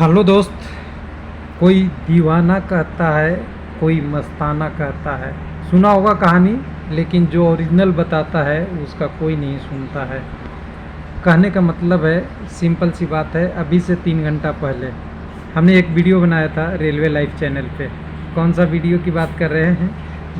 Hello दोस्त। कोई दीवाना कहता है, कोई मस्ताना कहता है। सुना होगा कहानी, लेकिन जो ओरिजिनल बताता है उसका कोई नहीं सुनता है। कहने का मतलब है, सिंपल सी बात है। अभी से 3 घंटा पहले हमने एक वीडियो बनाया था रेलवे लाइव चैनल पे। कौन सा वीडियो की बात कर रहे हैं?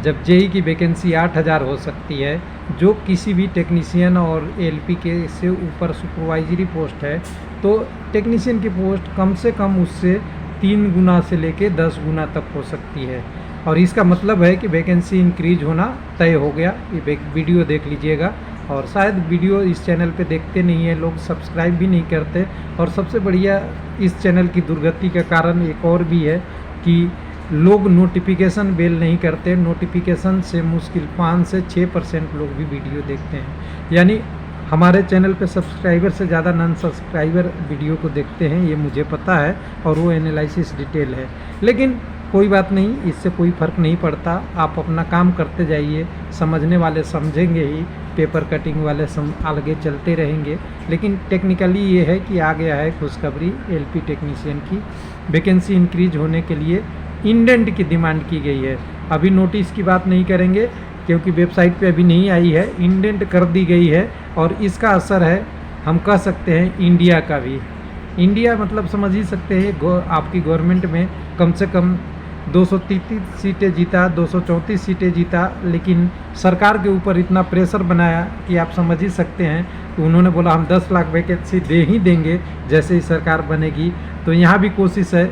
जब जेई की वैकेंसी 8,000 हो सकती है, जो किसी भी टेक्नीशियन और एलपी के से ऊपर सुपरवाइजरी पोस्ट है, तो टेक्नीशियन की पोस्ट कम से कम उससे 3 गुना से लेके 10 गुना तक हो सकती है। और इसका मतलब है कि वैकेंसी इंक्रीज होना तय हो गया। ये वीडियो देख लीजिएगा। और शायद वीडियो इस चैनल पे देखते नहीं है लोग, सब्सक्राइब भी नहीं करते। और सबसे बढ़िया, इस चैनल की दुर्गति का कारण एक और भी है कि लोग नोटिफिकेशन बेल नहीं करते। नोटिफिकेशन से मुश्किल 5 से 6% लोग भी वीडियो देखते हैं। यानी हमारे चैनल पे सब्सक्राइबर से ज़्यादा नॉन सब्सक्राइबर वीडियो को देखते हैं, ये मुझे पता है। और वो एनालिसिस डिटेल है, लेकिन कोई बात नहीं, इससे कोई फ़र्क नहीं पड़ता। आप अपना काम करते जाइए, समझने वाले समझेंगे ही, पेपर कटिंग वाले आगे चलते रहेंगे। लेकिन टेक्निकली ये है कि आ गया है खुशखबरी, एलपी टेक्नीशियन की वैकेंसी इंक्रीज होने के लिए इंडेंट की डिमांड की गई है। अभी नोटिस की बात नहीं करेंगे क्योंकि वेबसाइट पे अभी नहीं आई है, इंडेंट कर दी गई है। और इसका असर है, हम कह सकते हैं, इंडिया का भी। इंडिया मतलब समझ ही सकते हैं, आपकी गवर्नमेंट में कम से कम 233 सीटें जीता, 234 सीटें जीता, लेकिन सरकार के ऊपर इतना प्रेशर बनाया कि आप समझ ही सकते हैं कि उन्होंने बोला हम 10 लाख वैकेंसी दे ही देंगे जैसे ही सरकार बनेगी। तो यहाँ भी कोशिश है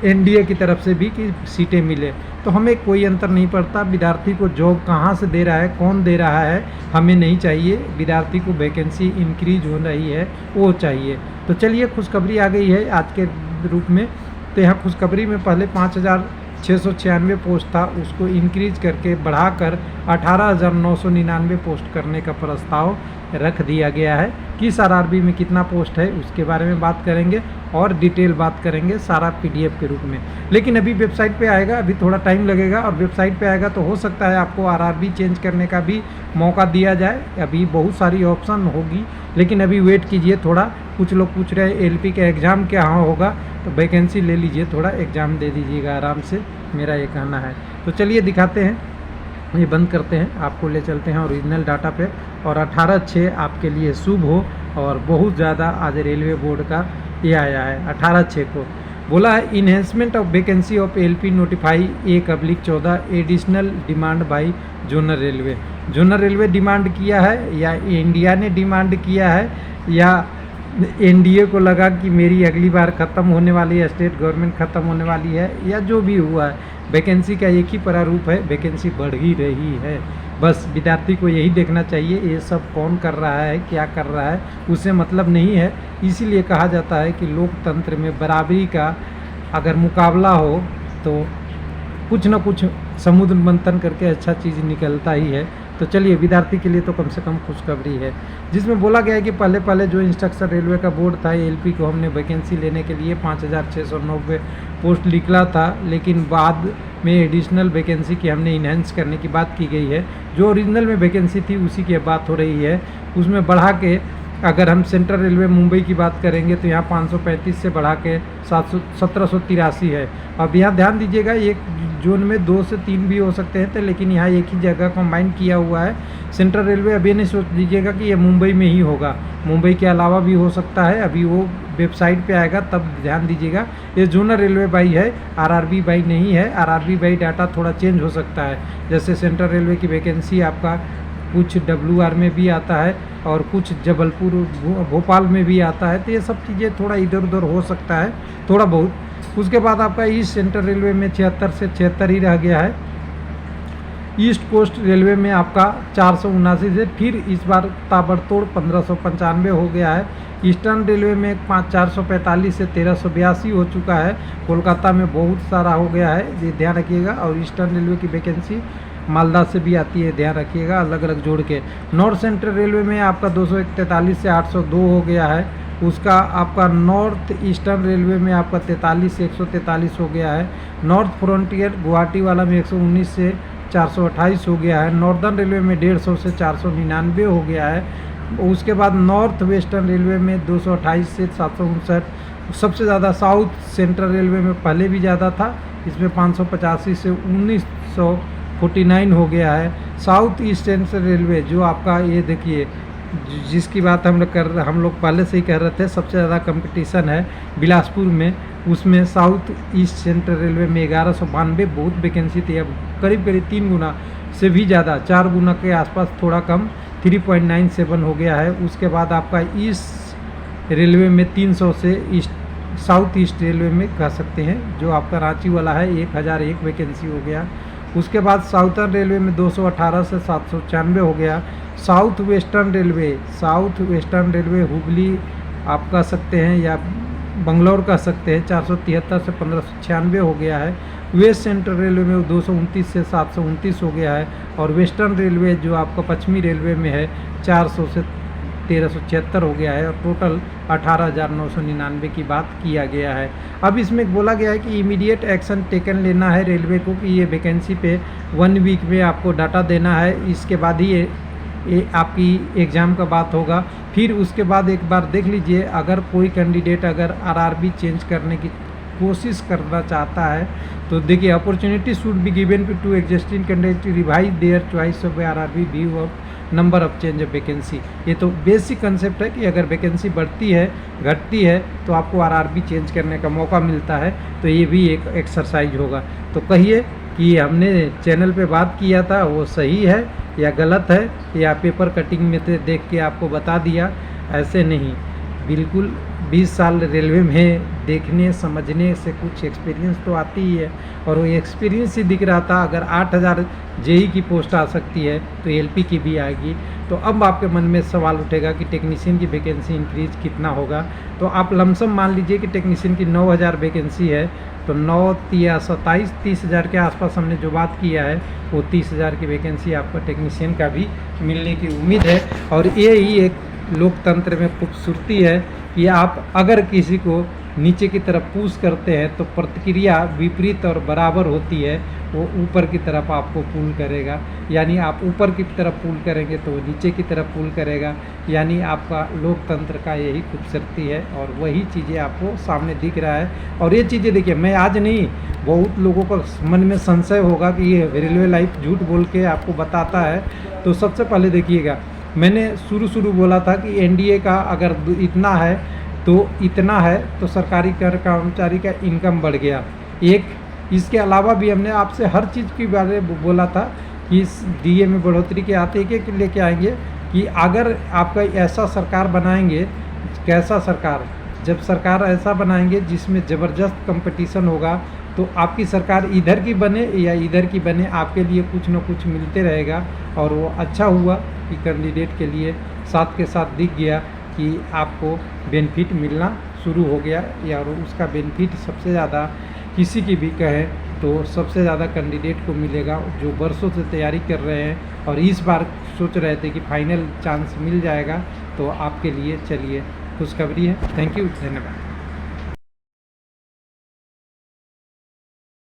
एनडीए की तरफ से भी कि सीटें मिले। तो हमें कोई अंतर नहीं पड़ता, विद्यार्थी को जॉब कहाँ से दे रहा है, कौन दे रहा है, हमें नहीं चाहिए। विद्यार्थी को वैकेंसी इंक्रीज हो रही है, वो चाहिए। तो चलिए, खुशखबरी आ गई है आज के रूप में। तो यहाँ खुशखबरी में पहले 5,696 पोस्ट था, उसको इंक्रीज करके बढ़ाकर 18,999 पोस्ट करने का प्रस्ताव रख दिया गया है। किस आरआरबी में कितना पोस्ट है उसके बारे में बात करेंगे और डिटेल बात करेंगे सारा पीडीएफ के रूप में। लेकिन अभी वेबसाइट पे आएगा, अभी थोड़ा टाइम लगेगा। और वेबसाइट पे आएगा तो हो सकता है आपको आरआरबी चेंज करने का भी मौका दिया जाए। अभी बहुत सारी ऑप्शन होगी, लेकिन अभी वेट कीजिए थोड़ा। कुछ लोग पूछ रहे हैं एलपी का एग्ज़ाम क्या होगा, तो वैकेंसी ले लीजिए, थोड़ा एग्ज़ाम दे दीजिएगा आराम से, मेरा ये कहना है। तो चलिए दिखाते हैं, ये बंद करते हैं, आपको ले चलते हैं ओरिजिनल डाटा पे। और 18/6 आपके लिए शुभ हो। और बहुत ज़्यादा आज रेलवे बोर्ड का ये आया है 18/6 को। बोला है enhancement of vacancy of LP notify 1/14 additional demand by zonal railway. Zonal railway demand किया है या इंडिया ने डिमांड किया है, या एनडीए को लगा कि मेरी अगली बार ख़त्म होने वाली है, स्टेट गवर्नमेंट ख़त्म होने वाली है, या जो भी हुआ है, वैकेंसी का एक ही प्रारूप है, वैकेंसी बढ़ ही रही है। बस विद्यार्थी को यही देखना चाहिए, ये सब कौन कर रहा है, क्या कर रहा है, उसे मतलब नहीं है। इसीलिए कहा जाता है कि लोकतंत्र में बराबरी का अगर मुकाबला हो तो कुछ न कुछ समुद्र मंथन करके अच्छा चीज़ निकलता ही है। तो चलिए, विद्यार्थी के लिए तो कम से कम खुशखबरी है, जिसमें बोला गया है कि पहले जो इंस्ट्रक्शन रेलवे का बोर्ड था, एलपी को हमने वैकेंसी लेने के लिए 5,690 पोस्ट निकला था, लेकिन बाद में एडिशनल वैकेंसी की हमने इन्हेंस करने की बात की गई है। जो ओरिजिनल में वैकेंसी थी उसी की बात हो रही है, उसमें बढ़ा के अगर हम सेंट्रल रेलवे मुंबई की बात करेंगे तो यहाँ 535 से बढ़ा के 1783 है। अब यहाँ ध्यान दीजिएगा, एक जोन में 2 से 3 भी हो सकते हैं, तो लेकिन यहाँ एक ही जगह कंबाइन किया हुआ है। सेंट्रल रेलवे अभी नहीं सोच लीजिएगा कि ये मुंबई में ही होगा, मुंबई के अलावा भी हो सकता है। अभी वो वेबसाइट पे आएगा तब ध्यान दीजिएगा। ये जोनल रेलवे बाई है, आरआरबी बाई नहीं है। आरआरबी बाई डाटा थोड़ा चेंज हो सकता है, जैसे सेंट्रल रेलवे की वैकेंसी आपका कुछ WR में भी आता है और कुछ जबलपुर भोपाल में भी आता है। तो ये सब चीज़ें थोड़ा इधर उधर हो सकता है, थोड़ा बहुत। उसके बाद आपका ईस्ट सेंट्रल रेलवे में 76 से 76 ही रह गया है। ईस्ट कोस्ट रेलवे में आपका 479 से फिर इस बार ताबड़तोड़ 1595 हो गया है। ईस्टर्न रेलवे में 445 से 1382 हो चुका है। कोलकाता में बहुत सारा हो गया है, ये ध्यान रखिएगा। और ईस्टर्न रेलवे की वैकेंसी मालदा से भी आती है, ध्यान रखिएगा, अलग अलग जोड़ के। नॉर्थ सेंट्रल रेलवे में आपका 243 से 802 हो गया है। उसका आपका नॉर्थ ईस्टर्न रेलवे में आपका 43 से 143 हो गया है। नॉर्थ फ्रंटियर गुवाहाटी वाला में 119 से 428 हो गया है। नॉर्दर्न रेलवे में 150 से 499 हो गया है। उसके बाद नॉर्थ वेस्टर्न रेलवे में 228 से 759, सबसे ज़्यादा साउथ सेंट्रल रेलवे में पहले भी ज़्यादा था, इसमें 585 से 1949 हो गया है। साउथ ईस्ट सेंट्रल रेलवे जो आपका ये देखिए जिसकी बात हम लोग पहले से ही कह रहे थे, सबसे ज़्यादा कंपटीशन है बिलासपुर में, उसमें साउथ ईस्ट सेंट्रल रेलवे में 1192 बहुत वैकेंसी थी। अब करीब करीब 3 गुना से भी ज़्यादा, 4 गुना के आसपास, थोड़ा कम 3.97 हो गया है। उसके बाद आपका ईस्ट रेलवे में 300 से साउथ ईस्ट रेलवे में कह सकते हैं जो आपका रांची वाला है 1001 वैकेंसी हो गया। उसके बाद साउथर्न रेलवे में 218 से 796 हो गया। साउथ वेस्टर्न रेलवे हुबली आप कह सकते हैं या बंगलौर कह सकते हैं, 473 से 1596 हो गया है। वेस्ट सेंट्रल रेलवे में 229 से 729 हो गया है। और वेस्टर्न रेलवे जो आपका पश्चिमी रेलवे में है 400 से 1376 हो गया है। और टोटल 18,999 की बात किया गया है। अब इसमें बोला गया है कि इमीडिएट एक्शन टेकन लेना है रेलवे को कि ये वैकेंसी पे 1 वीक में आपको डाटा देना है, इसके बाद ही ये आपकी एग्ज़ाम का बात होगा। फिर उसके बाद एक बार देख लीजिए, अगर कोई कैंडिडेट अगर आरआरबी चेंज करने की कोशिश करना चाहता है तो देखिए, opportunity should be given to existing candidate revise their choice of RRB view of number of change of vacancy. ये तो बेसिक कंसेप्ट है कि अगर वैकेंसी बढ़ती है घटती है तो आपको आरआरबी चेंज करने का मौका मिलता है, तो ये भी एक एक्सरसाइज होगा। तो कहिए कि हमने चैनल पे बात किया था वो सही है या गलत है, या पेपर कटिंग में से देख के आपको बता दिया, ऐसे नहीं। बिल्कुल 20 साल रेलवे में देखने समझने से कुछ एक्सपीरियंस तो आती ही है, और वो एक्सपीरियंस ही दिख रहा था। अगर 8,000 जेई की पोस्ट आ सकती है तो एलपी की भी आएगी। तो अब आपके मन में सवाल उठेगा कि टेक्नीशियन की वैकेंसी इंक्रीज कितना होगा। तो आप लमसम मान लीजिए कि टेक्नीशियन की 9,000 वैकेंसी है, तो 9 या 27 30,000 के आसपास हमने जो बात किया है वो 30,000 की वैकेंसी आपको टेक्नीशियन का भी मिलने की उम्मीद है। और ये ही एक लोकतंत्र में खूबसूरती है कि आप अगर किसी को नीचे की तरफ पुश करते हैं तो प्रतिक्रिया विपरीत और बराबर होती है, वो ऊपर की तरफ आपको पुल करेगा। यानी आप ऊपर की तरफ पुल करेंगे तो नीचे की तरफ पुल करेगा। यानी आपका लोकतंत्र का यही खूबसूरती है, और वही चीज़ें आपको सामने दिख रहा है। और ये चीज़ें देखिए, मैं आज नहीं, बहुत लोगों को मन में संशय होगा कि ये रेलवे लाइफ झूठ बोल के आपको बताता है। तो सबसे पहले देखिएगा, मैंने शुरू बोला था कि एनडीए का अगर इतना है तो इतना है, तो सरकारी कर्मचारी का इनकम बढ़ गया। एक इसके अलावा भी हमने आपसे हर चीज़ के बारे में बोला था कि इस डीए में बढ़ोतरी के आते एक लेके आएंगे कि अगर आपका ऐसा सरकार बनाएंगे, कैसा सरकार, जब सरकार ऐसा बनाएंगे जिसमें ज़बरदस्त कंपटीशन होगा, तो आपकी सरकार इधर की बने या इधर की बने, आपके लिए कुछ न कुछ मिलते रहेगा। और वो अच्छा हुआ कि कैंडिडेट के लिए साथ के साथ दिख गया कि आपको बेनिफिट मिलना शुरू हो गया, या उसका बेनिफिट सबसे ज़्यादा किसी की भी कहें तो सबसे ज़्यादा कैंडिडेट को मिलेगा जो बरसों से तैयारी कर रहे हैं और इस बार सोच रहे थे कि फाइनल चांस मिल जाएगा। तो आपके लिए चलिए खुशखबरी है। थैंक यू, धन्यवाद।